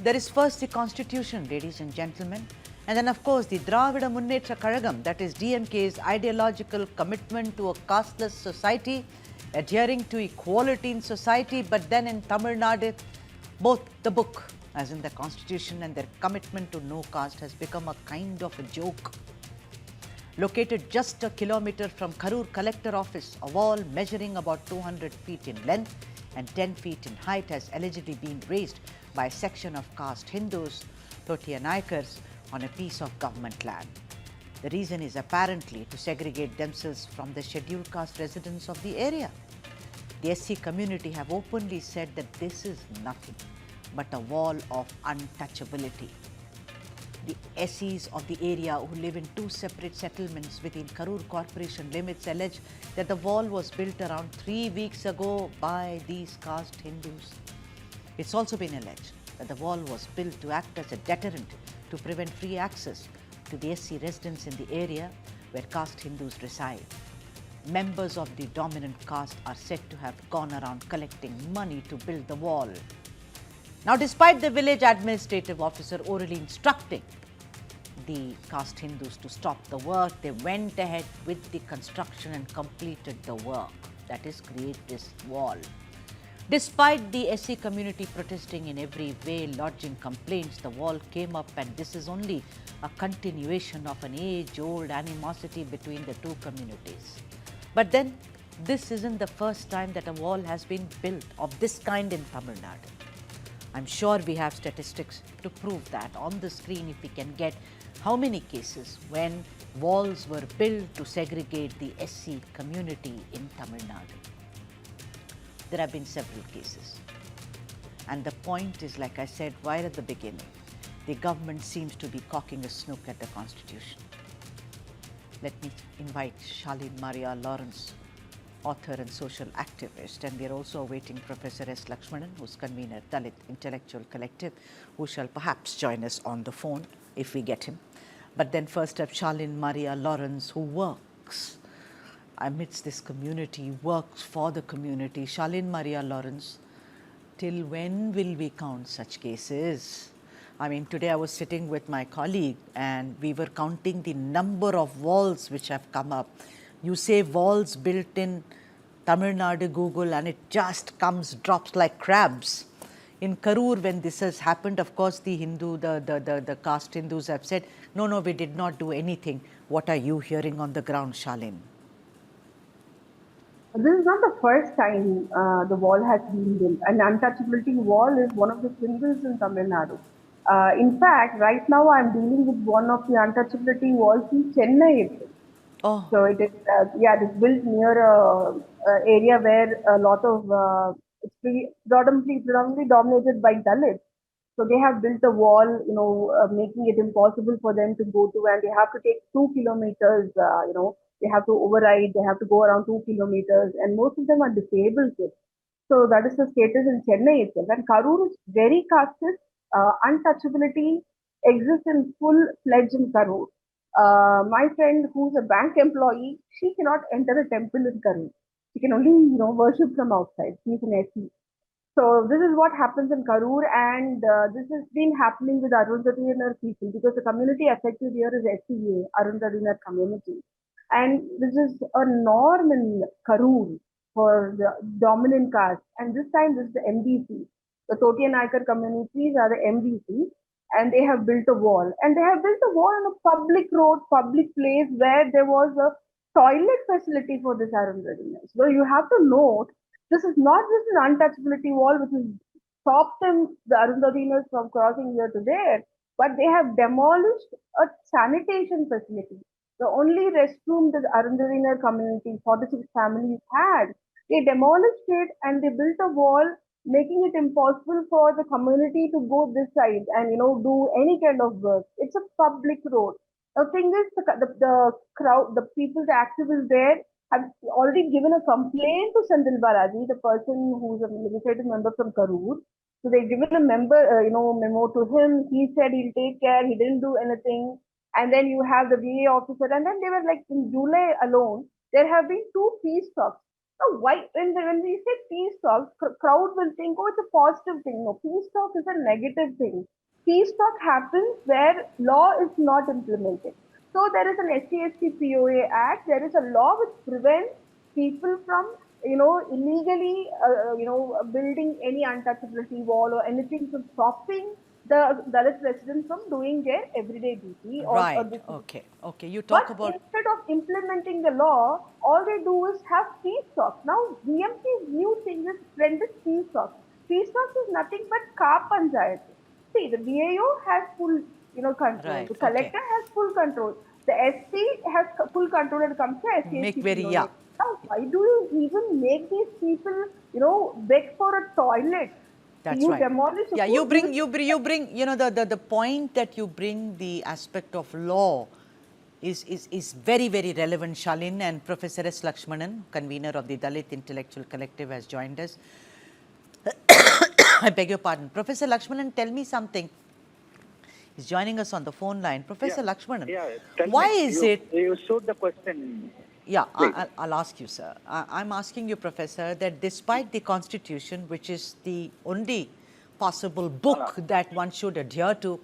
There is first the Constitution, ladies and gentlemen, and then of course the Dravida Munnetra Kazhagam, that is DMK's ideological commitment to a casteless society, adhering to equality in society. But then in Tamil Nadu, both the book, as in the Constitution, and their commitment to no caste has become a kind of a joke. Located just a kilometer from Karur Collector office, a wall measuring about 200 feet in length and 10 feet in height has allegedly been raised by a section of caste Hindus, Totiya Naikars, on a piece of government land. The reason is apparently to segregate themselves from the scheduled caste residents of the area. The SC community have openly said that this is nothing but a wall of untouchability. The SCs of the area who live in two separate settlements within Karur Corporation limits allege that the wall was built around 3 weeks ago by these caste Hindus. It's also been alleged that the wall was built to act as a deterrent to prevent free access to the SC residents in the area where caste Hindus reside. Members of the dominant caste are said to have gone around collecting money to build the wall. Now, despite the village administrative officer orally instructing the caste Hindus to stop the work, they went ahead with the construction and completed the work, that is, create this wall. Despite the SC community protesting in every way, lodging complaints, the wall came up, and this is only a continuation of an age-old animosity between the two communities. But then, this isn't the first time that a wall has been built of this kind in Tamil Nadu. I'm sure we have statistics to prove that on the screen if we can get how many cases when walls were built to segregate the SC community in Tamil Nadu. There have been several cases. And the point is, like I said right at the beginning, the government seems to be cocking a snook at the Constitution. Let me invite Charlene Maria Lawrence, author and social activist, and we are also awaiting Professor S. Lakshmanan, who's convener Dalit Intellectual Collective, who shall perhaps join us on the phone if we get him. But then first up, Charlene Maria Lawrence, who works amidst this community, works for the community. Charlene Maria Lawrence, till when will we count such cases? I mean, today I was sitting with my colleague and we were counting the number of walls which have come up. You say walls built in Tamil Nadu, Google, and it just drops like crabs. In Karur, when this has happened, of course, the caste Hindus have said, no, we did not do anything. What are you hearing on the ground, Charlene? This is not the first time the wall has been built. An untouchability wall is one of the symbols in Tamil Nadu. In fact, right now I'm dealing with one of the untouchability walls in Chennai. Oh. So it is, it is built near a area where a lot of it's predominantly dominated by Dalits. So they have built a wall, making it impossible for them to go to, and they have to take 2 kilometers. They have to override. They have to go around 2 kilometers, and most of them are disabled kids. So that is the status in Chennai itself. And Karur is very casteist. Untouchability exists in full-fledged in Karur. My friend who's a bank employee, she cannot enter a temple in Karur. She can only, worship from outside. She's an SC. So this is what happens in Karur, and this has been happening with Arundhatinar people because the community affected here is SCA, Arundhatinar community. And this is a norm in Karur for the dominant caste. And this time this is the MBC. The Totiya Naikar communities are the MBC, and they have built a wall. And they have built a wall on a public road, public place where there was a toilet facility for this Arundhatinar. So you have to note, this is not just an untouchability wall which has stopped them, the Arundhatinars, from crossing here to there, but they have demolished a sanitation facility. The only restroom the Arundhatinar community, 46 families had, they demolished it and they built a wall, making it impossible for the community to go this side and do any kind of work. It's a public road. The thing is, the crowd, the people, the activists there have already given a complaint to Sandil Balaji, the person who's a legislative member from Karur. So they've given a memo to him. He said he'll take care. He didn't do anything. And then you have the VA officer. And then they were like, in July alone, there have been 2 peace talks. No, why when we say peace talk, crowd will think, oh, it's a positive thing. No, peace talk is a negative thing. Peace talk happens where law is not implemented. So there is an SC/ST POA Act. There is a law which prevents people from, illegally, building any untouchability wall or anything from stopping the Dalit residents from doing their everyday duty or Right. the Okay. Okay. You but talk about. instead of implementing the law, all they do is have peace talks. Now, DMK's new thing is trended peace talks. Peace talks is nothing but ka panchayat. See, the BAO has full, control. Right. The Okay. collector has full control. The SP has full control when it comes to Make SCST very, POA. yeah. Now, why do you even make these people, beg for a toilet? That's You right. demolish Yeah, who gives the point that you bring, the aspect of law is very, very relevant, Shalin, and Professor S. Lakshmanan, convener of the Dalit Intellectual Collective, has joined us. I beg your pardon. Professor Lakshmanan, tell me something. He's joining us on the phone line. Yeah, Professor Lakshmanan, yeah. Tell why me, is it you showed the question, yeah, please. I'll ask you, sir. I'm asking you, Professor, that despite the Constitution, which is the only possible book that one should adhere to,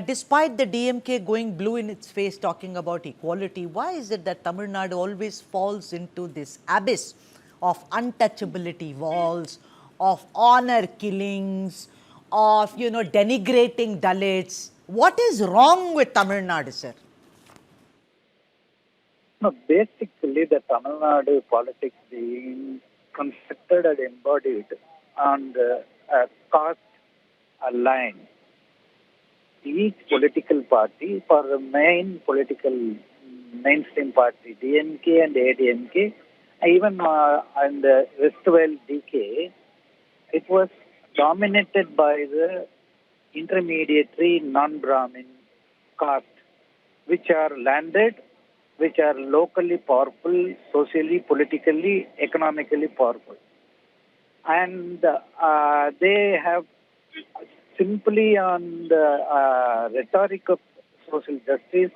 despite the DMK going blue in its face talking about equality, why is it that Tamil Nadu always falls into this abyss of untouchability walls, of honor killings, of, denigrating Dalits? What is wrong with Tamil Nadu, sir? No, basically the Tamil Nadu politics being constructed and embodied on the caste line. Each political party, for the main political mainstream party, DMK and ADMK, even in the Westwell DK, it was dominated by the intermediary non-Brahmin caste, which are landed, which are locally powerful, socially, politically, economically powerful. And they have simply on the rhetoric of social justice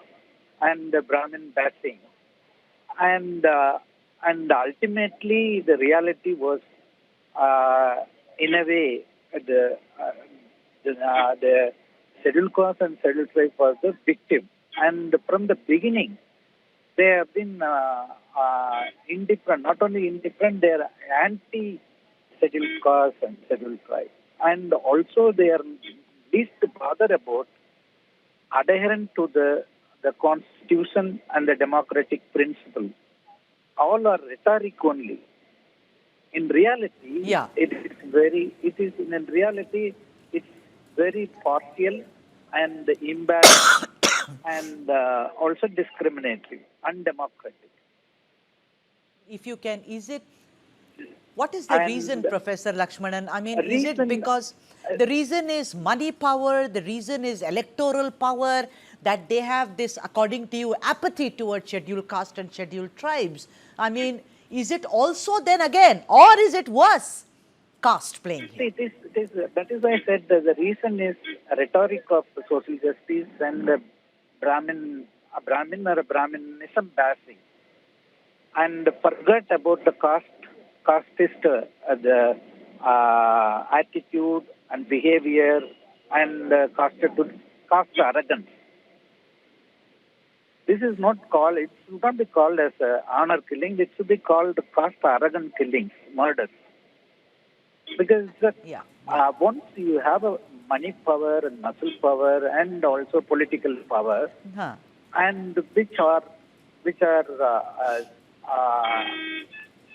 and the Brahmin bashing. And, uh, and ultimately, the reality was, in a way, the scheduled caste and scheduled tribe was the victim. And from the beginning, they have been indifferent, not only indifferent, they are anti-scheduled caste and scheduled tribe. And also they are least bothered about adherent to the constitution and the democratic principle. All are rhetoric only. In reality, Yeah. in reality, it's very partial and imbalanced and also discriminatory, undemocratic. If you can, what is the reason, And Professor Lakshmanan? I mean, is it reason, because the reason is money power, the reason is electoral power, that they have this, according to you, apathy towards scheduled caste and scheduled tribes? I mean, is it also then again, or is it worse, caste playing here? that is why I said that the reason is rhetoric of social justice and a Brahmin or a Brahminism bashing, and forget about the casteist the attitude and behavior and caste arrogance. This is not called. It should not be called as honor killing. It should be called caste arrogant killings, murders. Because Yeah, yeah. once you have a money power and muscle power and also political power, Huh. and which are uh,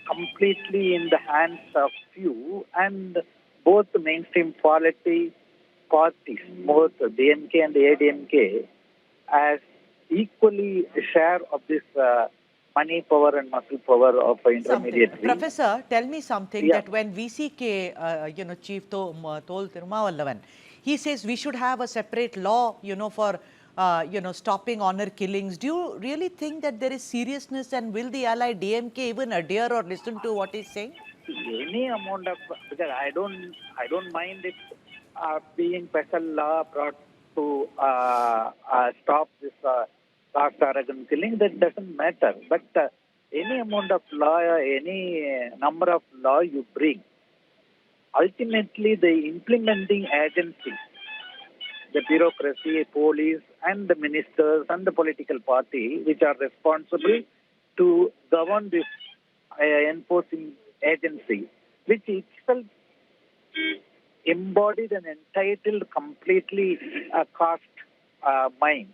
completely in the hands of few, and both the mainstream parties, both DMK and ADMK, as equally share of this money power and muscle power of Something. intermediary. Professor, tell me something Yeah. that when VCK, Chief told Tirumavallavan, he says we should have a separate law, for, stopping honor killings. Do you really think that there is seriousness, and will the ally DMK even adhere or listen to what he's saying? Any amount of, because I don't mind it being special law brought to stop this caste arrogant killing. That doesn't matter. But any amount of law, any number of law you bring, ultimately the implementing agency, the bureaucracy, police, and the ministers and the political party, which are responsible to govern this enforcing agency, which itself embodied and entitled completely a caste mind.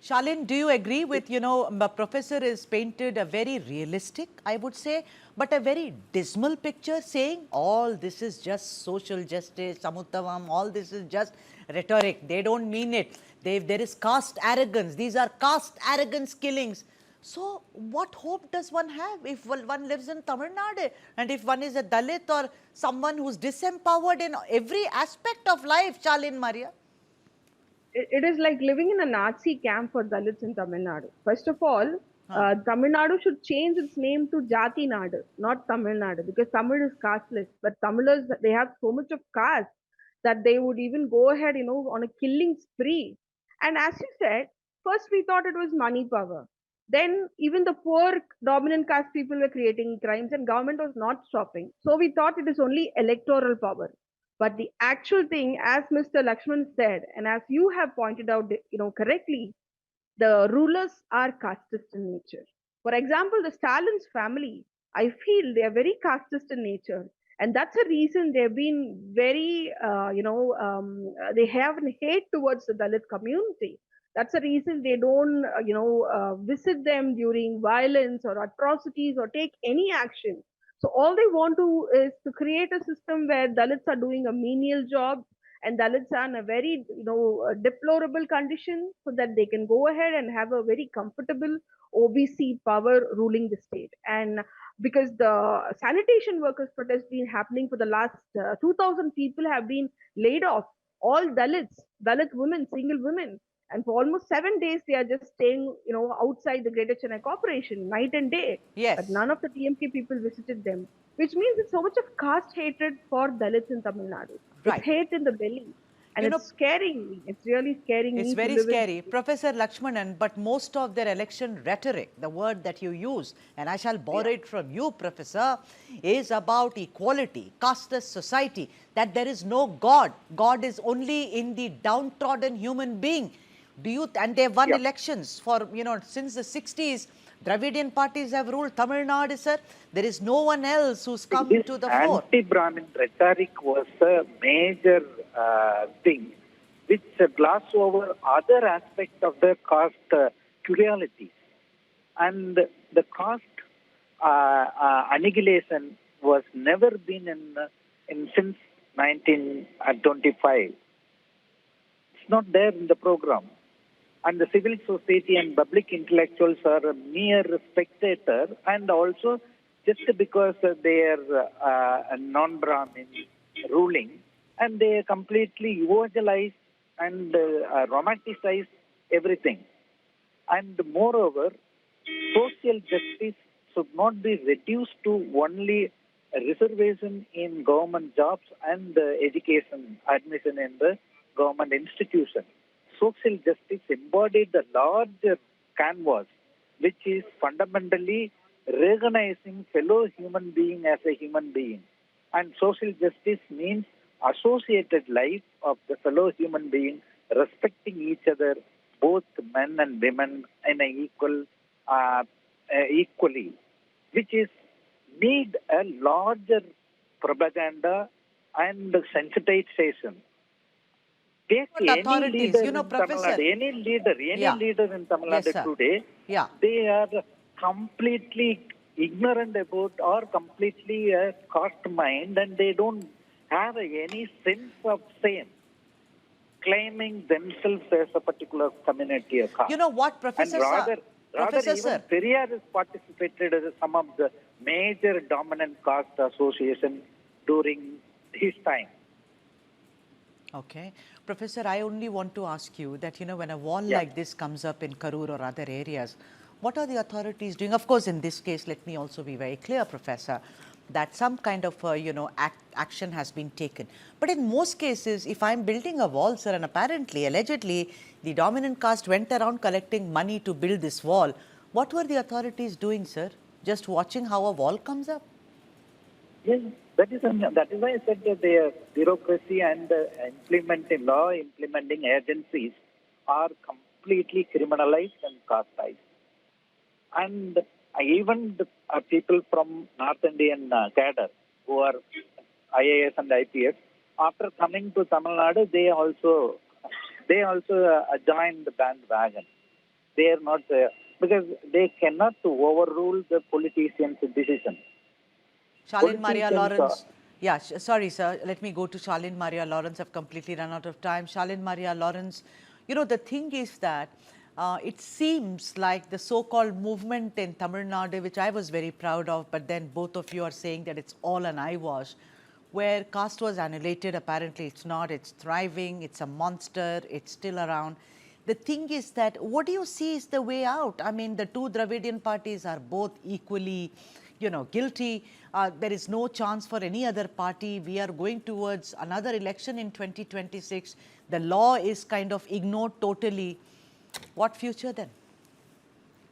Shalin, do you agree with, the professor has painted a very realistic, I would say, but a very dismal picture, saying all this is just social justice, Samuttavam, all this is just rhetoric. They don't mean it. There is caste arrogance. These are caste arrogance killings. So what hope does one have if one lives in Tamil Nadu and if one is a Dalit or someone who's disempowered in every aspect of life, Shalin Maria? It is like living in a Nazi camp for Dalits in Tamil Nadu. First of all, Tamil Nadu should change its name to Jati Nadu, not Tamil Nadu, because Tamil is casteless. But Tamilers, they have so much of caste that they would even go ahead, on a killing spree. And as you said, first we thought it was money power. Then even the poor dominant caste people were creating crimes and government was not stopping. So we thought it is only electoral power. But the actual thing, as Mr. Lakshman said, and as you have pointed out, correctly, the rulers are casteist in nature. For example, the Stalin's family, I feel they are very casteist in nature. And that's a reason they've been very, they have a hate towards the Dalit community. That's a reason they don't, visit them during violence or atrocities or take any action. So all they want to is to create a system where Dalits are doing a menial job and Dalits are in a very, deplorable condition so that they can go ahead and have a very comfortable OBC power ruling the state. And because the sanitation workers protest been happening for the last 2,000 people have been laid off, all Dalit women, single women. And for almost 7 days, they are just staying, outside the Greater Chennai Corporation, night and day. Yes. But none of the TMK people visited them, which means it's so much of caste hatred for Dalits in Tamil Nadu. Right. It's hate in the belly. And it's scaring me. It's really scaring me. It's very scary. Professor Lakshmanan, but most of their election rhetoric, the word that you use, and I shall borrow it from you, Professor, is about equality, casteless society, that there is no God. God is only in the downtrodden human being. And they've won elections for, since the 60s. Dravidian parties have ruled Tamil Nadu, sir. There is no one else who's come to the fore. Anti-Brahmin rhetoric was a major thing which glossed over other aspects of the caste plurality. And the caste annihilation was never been in since 1925. It's not there in the program. And the civil society and public intellectuals are a mere spectator, and also just because they are non-Brahmin ruling, and they completely evangelize and romanticize everything. And moreover, social justice should not be reduced to only a reservation in government jobs and education admission in the government institution. Social justice embodied the larger canvas, which is fundamentally recognizing fellow human being as a human being. And social justice means associated life of the fellow human being, respecting each other, both men and women, in an equally, which is need a larger propaganda and sensitization. Take any leader in Tamil Nadu, any leader in Tamil Nadu today, they are completely ignorant about or completely a caste mind, and they don't have any sense of shame, claiming themselves as a particular community or caste. You know what, Professor? And rather even Periyar has participated as some of the major dominant caste association during his time. Okay. Professor, I only want to ask you that, when a wall like this comes up in Karur or other areas, what are the authorities doing? Of course, in this case, let me also be very clear, Professor, that some kind of, action has been taken. But in most cases, if I'm building a wall, sir, and apparently, allegedly, the dominant caste went around collecting money to build this wall, What were the authorities doing, sir? Just watching how a wall comes up? Yes, that is why I said that their bureaucracy and law implementing agencies are completely criminalized and casteized. And even the people from North Indian cadre who are IAS and IPS, after coming to Tamil Nadu, they also joined the bandwagon. They are not because they cannot overrule the politicians' decision. Shalin Maria Politicians Lawrence. Yeah, sorry, sir. Let me go to Shalin Maria Lawrence. I've completely run out of time. Shalin Maria Lawrence, the thing is that it seems like the so-called movement in Tamil Nadu, which I was very proud of, but then both of you are saying that it's all an eyewash, where caste was annihilated. Apparently, it's not. It's thriving. It's a monster. It's still around. The thing is that what do you see is the way out? I mean, the two Dravidian parties are both equally, guilty. There is no chance for any other party. We are going towards another election in 2026. The law is kind of ignored totally. What future then?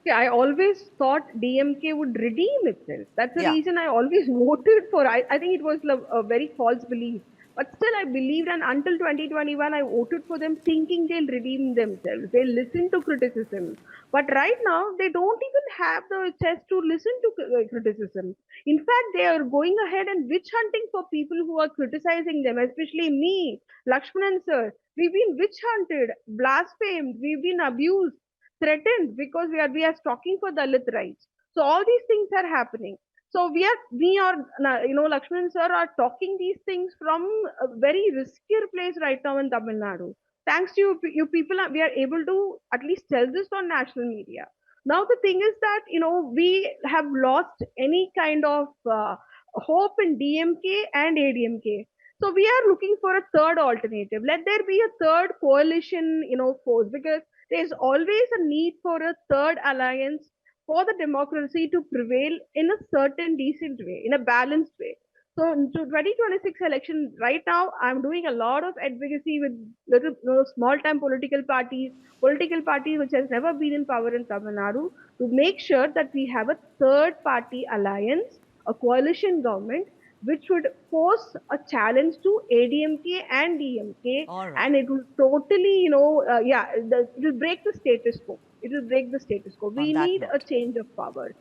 Yeah, I always thought DMK would redeem itself. That's the Yeah. reason I always voted for. I think it was a very false belief. But still, I believed, and until 2021, I voted for them thinking they'll redeem themselves. They'll listen to criticism. But right now, they don't even have the chest to listen to criticism. In fact, they are going ahead and witch hunting for people who are criticizing them, especially me, Lakshmanan sir. We've been witch hunted, blasphemed, we've been abused, threatened because we are talking for Dalit rights. So all these things are happening. So we are Lakshman sir are talking these things from a very riskier place right now in Tamil Nadu. Thanks to you people, we are able to at least tell this on national media. Now the thing is that we have lost any kind of hope in DMK and ADMK. So we are looking for a third alternative. Let there be a third coalition, force, because there's always a need for a third alliance for the democracy to prevail in a certain decent way, in a balanced way. So to 2026 election, right now, I'm doing a lot of advocacy with little small-time political parties which has never been in power in Tamil Nadu, to make sure that we have a third-party alliance, a coalition government, which would pose a challenge to ADMK and DMK, All right. and it will totally, it will break the status quo. It will break the status quo. On We that need a note. change of power.